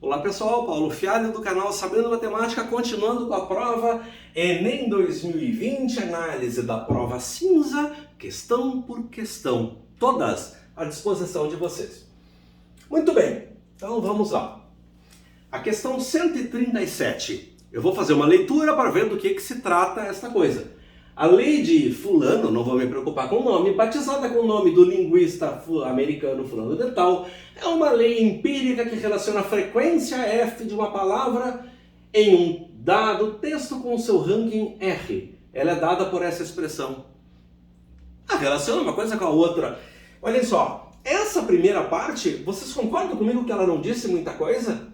Olá pessoal, Paulo Fialho do canal Sabendo Matemática, continuando com a prova Enem 2020, análise da prova cinza, questão por questão, todas à disposição de vocês. Muito bem, então vamos lá. A questão 137, eu vou fazer uma leitura para ver do que se trata esta coisa. A lei de fulano, não vou me preocupar com o nome, batizada com o nome do linguista americano fulano de tal, é uma lei empírica que relaciona a frequência F de uma palavra em um dado texto com o seu ranking R. Ela é dada por essa expressão. Relaciona uma coisa com a outra. Olhem só, essa primeira parte, vocês concordam comigo que ela não disse muita coisa?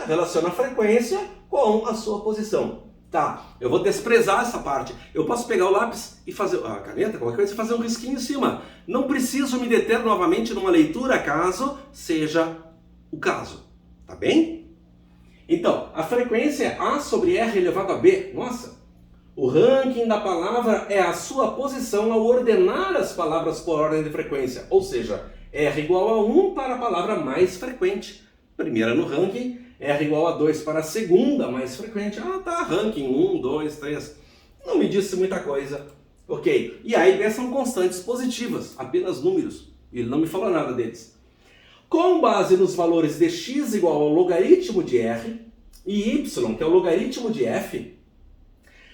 Relaciona a frequência com a sua posição. Tá, eu vou desprezar essa parte. Eu posso pegar o lápis e fazer a caneta, qualquer coisa, e fazer um risquinho em cima. Não preciso me deter novamente numa leitura, caso seja o caso. Tá bem? Então, a frequência é A sobre R elevado a B. Nossa! O ranking da palavra é a sua posição ao ordenar as palavras por ordem de frequência. Ou seja, R igual a 1 para a palavra mais frequente. Primeira no ranking. R igual a 2 para a segunda mais frequente. Ranking 1, 2, 3. Não me disse muita coisa. Ok. E A e B são constantes positivas, apenas números. Ele não me falou nada deles. Com base nos valores de x igual ao logaritmo de R e y, que é o logaritmo de f,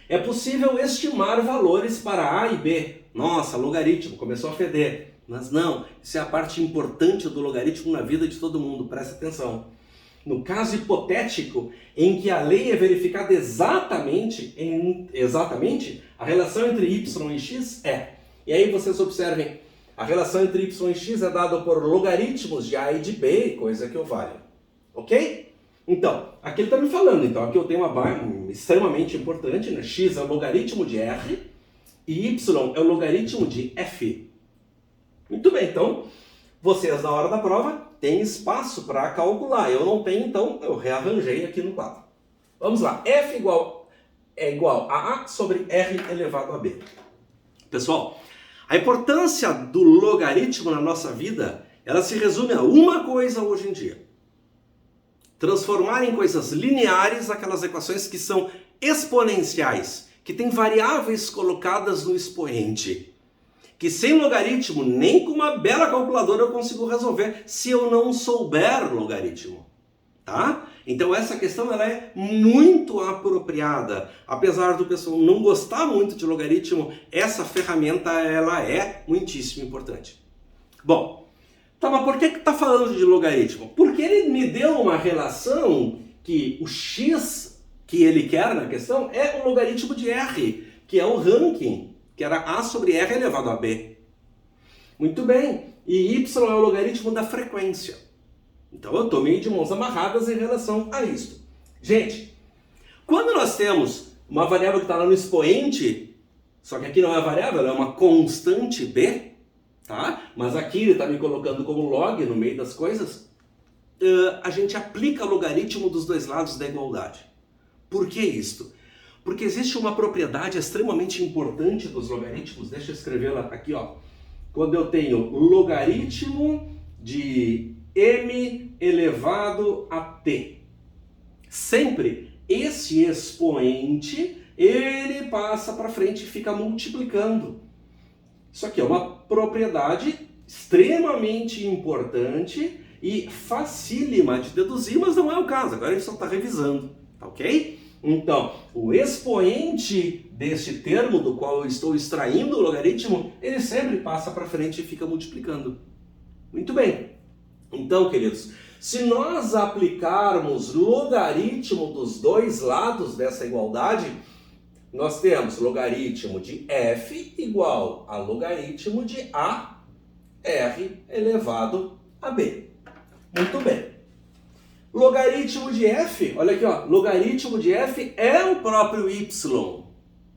é possível estimar valores para A e B. Nossa, logaritmo, começou a feder. Mas não, isso é a parte importante do logaritmo na vida de todo mundo, presta atenção. No caso hipotético em que a lei é verificada exatamente, a relação entre y e x é. E aí vocês observem, a relação entre y e x é dada por logaritmos de a e de b, coisa que eu valho. Ok? Então, aqui ele está me falando, então aqui eu tenho uma barra extremamente importante, né? X é o logaritmo de r e y é o logaritmo de f. Muito bem, então, vocês na hora da prova têm espaço para calcular. Eu não tenho, então eu rearranjei aqui no quadro. Vamos lá. F é igual a A sobre R elevado a B. Pessoal, a importância do logaritmo na nossa vida, ela se resume a uma coisa hoje em dia. Transformar em coisas lineares aquelas equações que são exponenciais, que têm variáveis colocadas no expoente. Que sem logaritmo, nem com uma bela calculadora eu consigo resolver se eu não souber logaritmo, tá? Então essa questão ela é muito apropriada. Apesar do pessoal não gostar muito de logaritmo, essa ferramenta ela é muitíssimo importante. Bom, tá, mas por que está falando de logaritmo? Porque ele me deu uma relação que o x que ele quer na questão é o logaritmo de R, que é o ranking, que era A sobre R elevado a B. Muito bem. E Y é o logaritmo da frequência. Então eu estou meio de mãos amarradas em relação a isto. Gente, quando nós temos uma variável que está lá no expoente, só que aqui não é variável, ela é uma constante B, tá? Mas aqui ele está me colocando como log no meio das coisas, a gente aplica logaritmo dos dois lados da igualdade. Por que isto? Porque existe uma propriedade extremamente importante dos logaritmos. Deixa eu escrevê-la aqui, ó. Quando eu tenho logaritmo de m elevado a t. Sempre esse expoente, ele passa para frente e fica multiplicando. Isso aqui é uma propriedade extremamente importante e facílima de deduzir, mas não é o caso. Agora a gente só está revisando, tá ok? Então, o expoente deste termo do qual eu estou extraindo o logaritmo, ele sempre passa para frente e fica multiplicando. Muito bem. Então, queridos, se nós aplicarmos logaritmo dos dois lados dessa igualdade, nós temos logaritmo de f igual a logaritmo de a r elevado a b. Muito bem. Logaritmo de f, olha aqui, ó, logaritmo de f é o próprio y.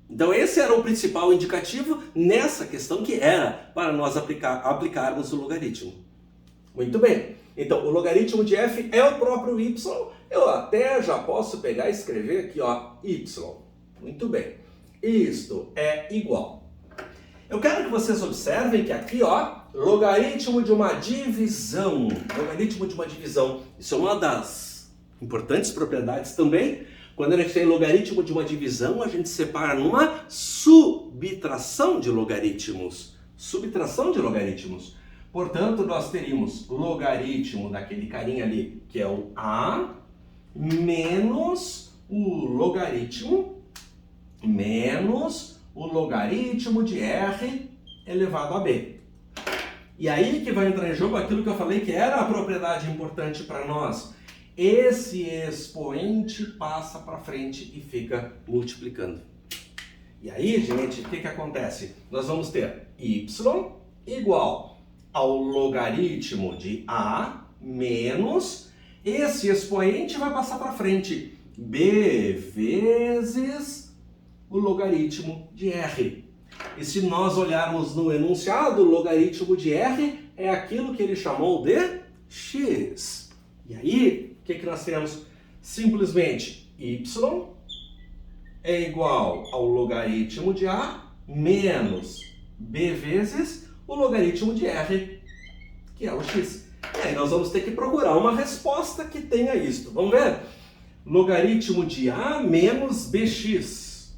Então esse era o principal indicativo nessa questão que era para nós aplicarmos o logaritmo. Muito bem, então o logaritmo de f é o próprio y, eu até já posso pegar e escrever aqui, ó, y. Muito bem, isto é igual. Eu quero que vocês observem que aqui, ó, logaritmo de uma divisão. Logaritmo de uma divisão. Isso é uma das Importantes propriedades também. Quando a gente tem logaritmo de uma divisão, a gente separa numa subtração de logaritmos. Subtração de logaritmos. Portanto, nós teríamos logaritmo daquele carinha ali, que é o A, menos o logaritmo de R elevado a B. E aí que vai entrar em jogo aquilo que eu falei que era a propriedade importante para nós. Esse expoente passa para frente e fica multiplicando. E aí, gente, o que acontece? Nós vamos ter y igual ao logaritmo de A menos esse expoente vai passar para frente, B vezes o logaritmo de R. E se nós olharmos no enunciado, o logaritmo de R é aquilo que ele chamou de x. E aí, o que nós temos? Simplesmente y é igual ao logaritmo de A menos B vezes o logaritmo de R, que é o x. E aí nós vamos ter que procurar uma resposta que tenha isto. Vamos ver? Logaritmo de A menos BX.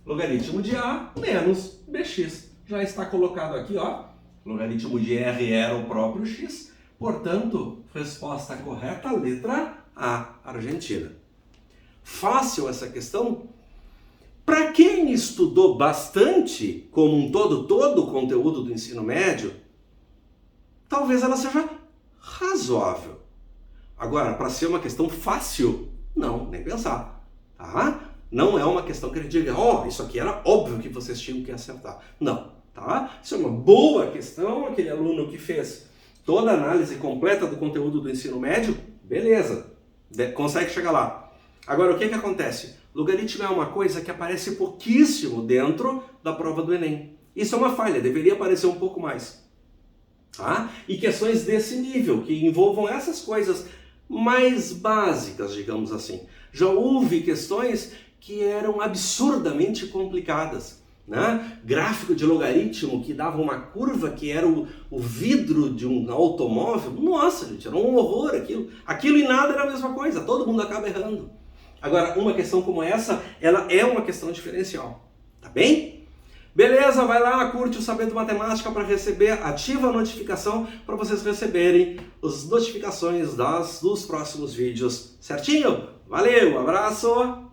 Logaritmo de A menos BX. Já está colocado aqui, ó. Logaritmo de R era o próprio x. Portanto, resposta correta, letra A, Argentina. Fácil essa questão? Para quem estudou bastante, como um todo o conteúdo do ensino médio, talvez ela seja razoável. Agora, para ser uma questão fácil, não, nem pensar. Tá? Não é uma questão que ele diga, isso aqui era óbvio que vocês tinham que acertar. Não, tá? Isso é uma boa questão, aquele aluno que fez toda a análise completa do conteúdo do ensino médio, beleza, consegue chegar lá. Agora, o que acontece? Logaritmo é uma coisa que aparece pouquíssimo dentro da prova do Enem. Isso é uma falha, deveria aparecer um pouco mais. Tá? E questões desse nível, que envolvam essas coisas mais básicas, digamos assim. Já houve questões que eram absurdamente complicadas. Né? Gráfico de logaritmo que dava uma curva que era o vidro de um automóvel. Nossa, gente, era um horror aquilo. Aquilo e nada era a mesma coisa, todo mundo acaba errando. Agora, uma questão como essa, ela é uma questão diferencial. Tá bem? Beleza, vai lá, curte o Sabendo Matemática para receber, ativa a notificação para vocês receberem as notificações dos próximos vídeos. Certinho? Valeu, abraço!